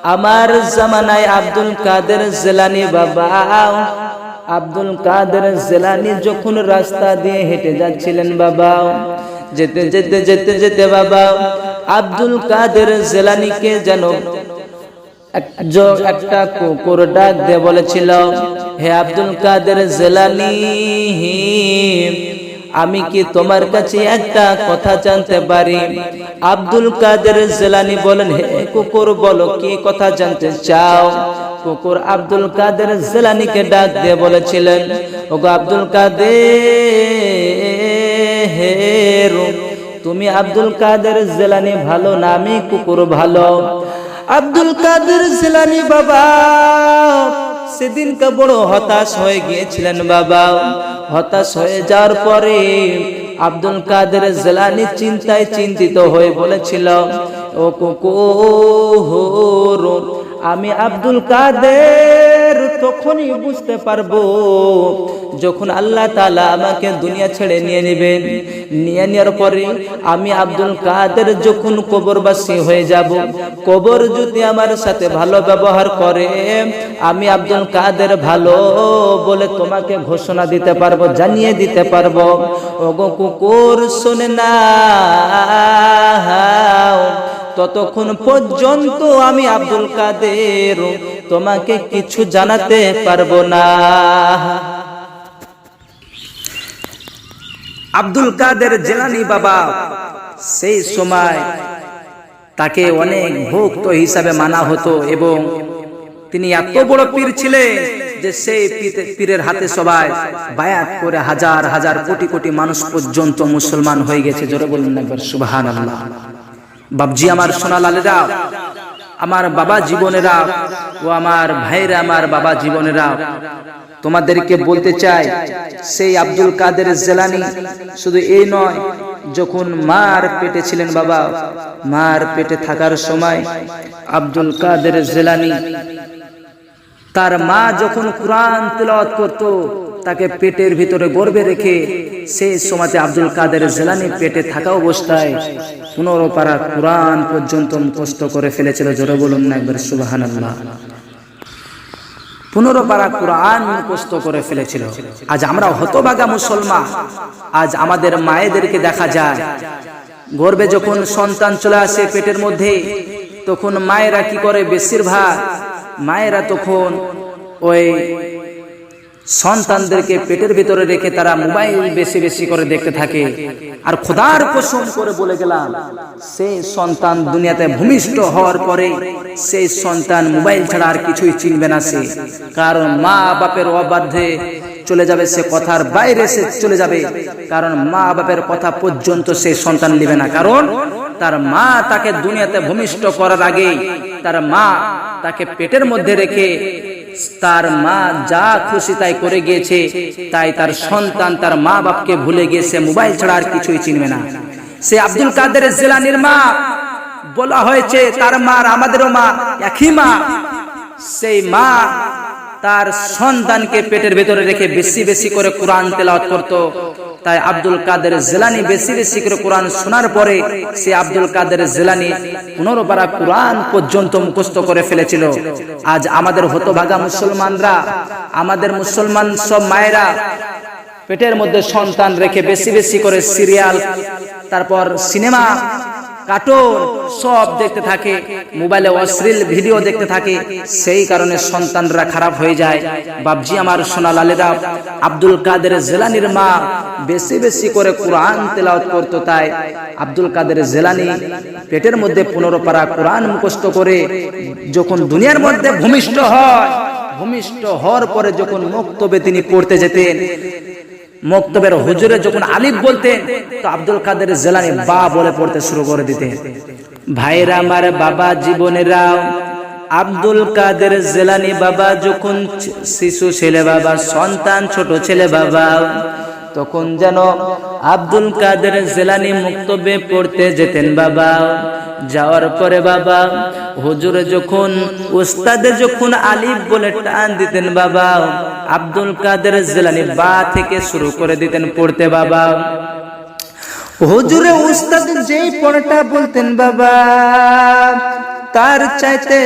আমার জামানায় আব্দুল কাদের জিলানী বাবা, আব্দুল কাদের জিলানী যখন রাস্তা দিয়ে হেঁটে যাচ্ছিলেন বাবা, যেতে যেতে যেতে যেতে বাবা আব্দুল কাদের জিলানীকে যেন একটা কুকুর ডাক দিয়ে বলেছিল, হে আব্দুল কাদের জিলানী, আমি কি তোমার কাছে একটা কথা জানতে পারি? আব্দুল কাদের জিলানী বলেন, হে কুকুর বলো, কি কথা জানতে চাও? কুকুর আব্দুল কাদের জিলানীকে ডাক দিয়ে বলেছিলেন, ওগো আব্দুল কাদের, তুমি আব্দুল কাদের জিলানী ভালো না আমি কুকুর ভালো? আব্দুল কাদের জিলানী বাবা সেদিনকে বড় হতাশ হয়ে গিয়েছিলেন বাবা। হতাশ হয়ে যাওয়ার পরে আব্দুল কাদের জিলানী চিন্তায় চিন্তিত হয়ে বলেছিল, ও কুকুর, আমি আব্দুল কাদের তখনই বুঝতে পারবো যখন আল্লাহ তাআলা আমাকে দুনিয়া ছেড়ে নিয়ে নেবেন। নিয়ে নেওয়ার পরে আমি আব্দুল কাদের যখন কবরবাসী হয়ে যাব, কবর যদি আমার সাথে ভালো ব্যবহার করে, আমি আব্দুল কাদের ভালো বলে তোমাকে ঘোষণা দিতে পারবো, জানিয়ে দিতে পারবো। ওগো কুকুর শোনে না, ততক্ষণ পর্যন্ত আমি আব্দুল কাদের তোমাকে কিছু জানাতে পারবো না। আব্দুল কাদের জিলানী বাবা সেই সময় তাকে অনেক ভক্ত হিসাবে মানা হতো এবং তিনি এত বড় পীর ছিলেন যে সেই পীরের হাতে সবাই বায়াত করে হাজার হাজার কোটি কোটি মানুষ পর্যন্ত মুসলমান হয়ে গেছে। জোরে বলুন একবার সুবহানাল্লাহ। বাবজি আমার সোনা লালেরা, আমার বাবা জীবনেরা ও আমার ভাইরা, আমার বাবা জীবনেরা, তোমাদেরকে বলতে চাই, সেই আব্দুল কাদের জিলানী শুধু এই নয়, যখন মার পেটে ছিলেন বাবা, মার পেটে থাকার সময় আব্দুল কাদের জিলানী তার মা যখন কুরআন তিলাওয়াত করত, তাকে পেটের ভিতরে গর্ভে রেখে সেই সময়তে আব্দুল কাদের জিলানী পেটে থাকা অবস্থায় 15 পারা কুরআন পর্যন্ত মুখস্থ করে ফেলেছিল। জোরে বলুন না একবার সুবহানাল্লাহ। 15 পারা কুরআন মুখস্থ করে ফেলেছিল। আজ আমরা হতভাগা মুসলমান, আজ আমাদের মায়েদেরকে দেখা যায় গর্ভে যখন সন্তান চলে আসে পেটের মধ্যে, তখন মায়েরা কি করে, বেশিরভাগ মায়েরা তখন ওই সন্তানদেরকে পেটের ভিতরে রেখে তারা মোবাইল বেশি বেশি করে দেখতে থাকে। আর খোদার কসম করে বলে গেলাম, সেই সন্তান দুনিয়াতে ভূমিষ্ঠ হওয়ার পরে সেই সন্তান মোবাইল ছাড়া আর কিছুই চিনবে না সে, কারণ মা বাপের অবাধ্যে চলে যাবে, সে কথার বাইরে সে চলে যাবে, কারণ মা বাপের কথা পর্যন্ত সেই সন্তান নেবে না। কারণ তার মা তাকে দুনিয়াতে ভূমিষ্ঠ করার আগে তার মা তাকে পেটের মধ্যে রেখে তার মা যা খুশি তাই করে গিয়েছে, তাই তার সন্তান তার মা বাপকে ভুলে গিয়েছে, মোবাইল ছাড়া আর কিছুই চিনবে না। সে আব্দুল কাদের জিলানীর মা বলা হয়েছে, তার মা আর আমাদেরও মা একই মা। সেই মা তার সন্তানকে পেটের ভেতরে রেখে বেশি বেশি করে কুরআন তেলাওয়াত করত। তাই আব্দুল কাদের জিলানী বেশি বেশি করে কুরআন শোনার পরে সে আব্দুল কাদের জিলানী 15 পারা কুরআন পর্যন্ত মুখস্থ করে ফেলেছিল। আজ আমাদের হতভাগা মুসলমানরা, আমাদের মুসলমান সব মায়েরা পেটের মধ্যে সন্তান রেখে বেশি বেশি করে সিরিয়াল, তারপর সিনেমা, কার্টুন সব দেখতে থাকে, মোবাইলে অশ্লীল ভিডিও দেখতে থাকে, সেই কারণে সন্তানরা খারাপ হয়ে যায়। বাবজি আমার সোনা লালেরা, আব্দুল কাদের জিলানীর মা বেশি বেশি করে কুরআন তেলাওয়াত করত, তাই আব্দুল কাদের জিলানী পেটের মধ্যে 15 পারা কুরআন মুখস্থ করে যখন দুনিয়ার মধ্যে ভূমিষ্ঠ হয়, ভূমিষ্ঠ হওয়ার পরে যখন মক্তবে তিনি পড়তে যেতেন, মক্তবের হুজুরে যখন আলিফ বলতেন, তো আব্দুল কাদের জিলানী বা বলে পড়তে শুরু করে দিতেন। ভাইরা আমার, বাবা জীবনেরা, আব্দুল কাদের জিলানী বাবা যখন শিশু ছেলে বাবা, সন্তান ছোট ছেলে বাবা, তখন যেন আব্দুল কাদের জিলানী মক্তবে পড়তে যেতেন বাবা। যাওয়ার পরে বাবা হুজুরে যখন, উস্তাদে যখন আলিফ বলে টান দিতেন বাবা, আব্দুল কাদের জিলানী বা থেকে শুরু করে দিতেন পড়তে বাবা। হুজুরে উস্তাদ যেই পড়াটা বলতেন বাবা, তার চাইতে